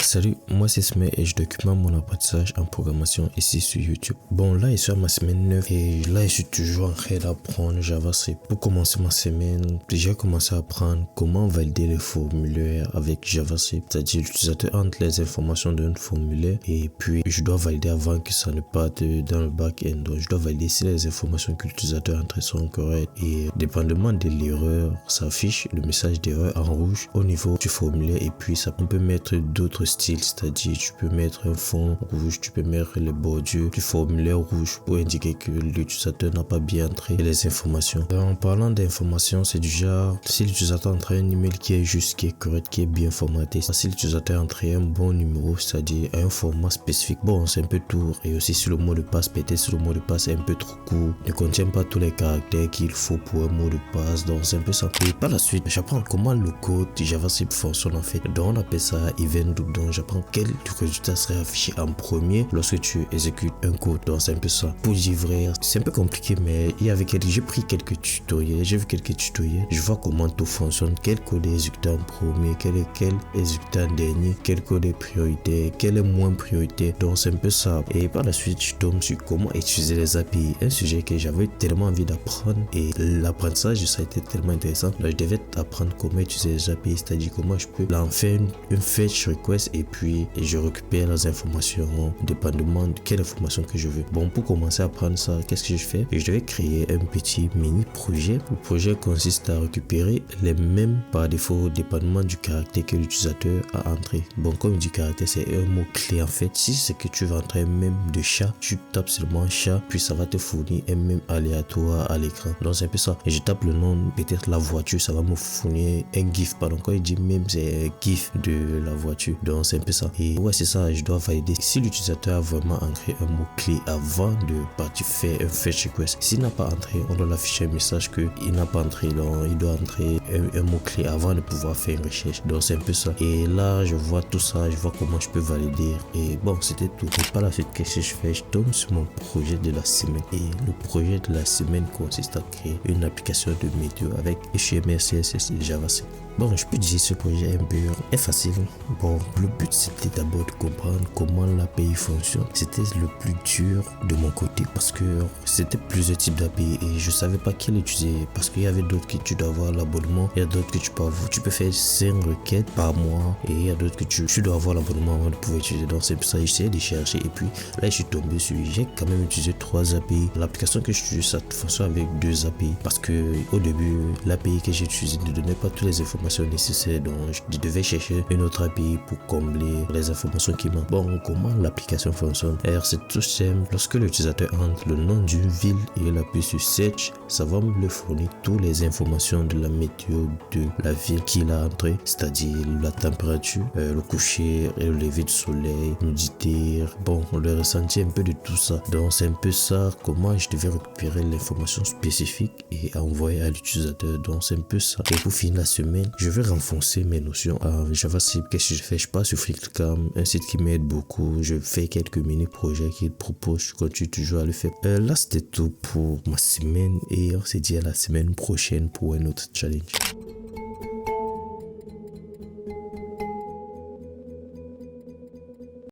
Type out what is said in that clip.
Salut, moi c'est Smé et je documente mon apprentissage en programmation ici sur YouTube. Bon, là je suis à ma semaine 9 et là je suis toujours en train d'apprendre JavaScript. Pour commencer ma semaine, j'ai commencé à apprendre comment valider les formulaires avec JavaScript. C'est-à-dire l'utilisateur entre les informations d'un formulaire et puis je dois valider avant que ça ne parte dans le back-end. Donc je dois valider si les informations que l'utilisateur entre sont correctes et dépendamment de l'erreur, ça affiche le message d'erreur en rouge au niveau du formulaire et puis ça peut mettre d'autres styles, c'est-à-dire tu peux mettre un fond rouge, tu peux mettre les bordures du formulaire rouge pour indiquer que l'utilisateur n'a pas bien entré les informations. En parlant d'informations, c'est du genre si l'utilisateur entre un email qui est juste, qui est correct, qui est bien formaté, si l'utilisateur entre un bon numéro, c'est-à-dire un format spécifique, bon c'est un peu tout, et aussi si le mot de passe, peut-être si le mot de passe est un peu trop court, ne contient pas tous les caractères qu'il faut pour un mot de passe, donc c'est un peu ça. Et par la suite, j'apprends comment le code du JavaScript fonctionne en fait, donc on appelle ça event loop, donc j'apprends quel résultat serait affiché en premier lorsque tu exécutes un code, donc c'est un peu ça. Pour dire vrai, c'est un peu compliqué, mais j'ai pris quelques tutoriels, j'ai vu quelques tutoriels, je vois comment tout fonctionne, quel code est exécuté en premier, quel est exécuté en dernier, quel code est prioritaire, quel est moins prioritaire, donc c'est un peu ça. Et par la suite, je tombe sur comment utiliser les API, un sujet que j'avais tellement envie d'apprendre et l'apprentissage ça a été tellement intéressant. Donc je devais apprendre comment utiliser les API, c'est-à-dire comment je peux en faire une fetch request et puis je récupère les informations dépendamment de quelle information que je veux. Bon, pour commencer à apprendre ça, qu'est-ce que je fais? Je devais créer un petit mini projet. Le projet consiste à récupérer les mêmes par défaut dépendamment du caractère que l'utilisateur a entré. Bon, comme du caractère, c'est un mot clé en fait. Si c'est que tu veux entrer un même de chat, tu tapes seulement chat, puis ça va te fournir un même aléatoire à l'écran. Donc c'est un peu ça. Et je tape le nom, peut-être la voiture, ça va me fournir un GIF. Pardon, quand il dit même, c'est un GIF de la voiture. Donc c'est un peu ça. Et ouais, c'est ça, je dois valider si l'utilisateur a vraiment entré un mot-clé avant de partir faire un fetch request. S'il n'a pas entré, on doit afficher un message qu'il n'a pas entré, donc il doit entrer un mot-clé avant de pouvoir faire une recherche. Donc c'est un peu ça. Et là, je vois tout ça, je vois comment je peux valider. Et bon, c'était tout. Et par la suite, qu'est-ce que je fais? Je tombe sur mon projet de la semaine. Et le projet de la semaine consiste à créer une application de météo avec HTML, CSS et JavaScript. Bon, je peux dire ce projet est facile. Bon, le but c'était d'abord de comprendre comment l'API fonctionne. C'était le plus dur de mon côté parce que c'était plusieurs types d'API et je savais pas quel utiliser parce qu'il y avait d'autres que tu dois avoir l'abonnement, il y a d'autres que tu peux faire 5 requêtes par mois et il y a d'autres que tu dois avoir l'abonnement avant de pouvoir utiliser. Donc c'est pour ça que j'essayais de chercher et puis là je suis tombé sur, j'ai quand même utilisé 3 API. L'application que j'utilise ça fonctionne avec 2 API parce que au début l'API que j'ai utilisé ne donnait pas toutes les informations nécessaires, donc je devais chercher une autre API pour combler les informations qui manquent. Bon, comment l'application fonctionne? Alors c'est tout simple, lorsque l'utilisateur entre le nom d'une ville et il appuie sur search, ça va me fournir toutes les informations de la météo de la ville qu'il a entré, c'est-à-dire la température, le coucher et le lever du soleil, l'humidité, bon, le ressenti un peu de tout ça. Donc c'est un peu ça, comment je devais récupérer l'information spécifique et envoyer à l'utilisateur. Donc c'est un peu ça. Et pour finir la semaine, je vais renforcer mes notions en JavaScript. Qu'est-ce que je fais? Je passe sur Flickr, un site qui m'aide beaucoup. Je fais quelques mini-projets qu'il propose. Je continue toujours à le faire. Là, c'était tout pour ma semaine et on se dit à la semaine prochaine pour un autre challenge.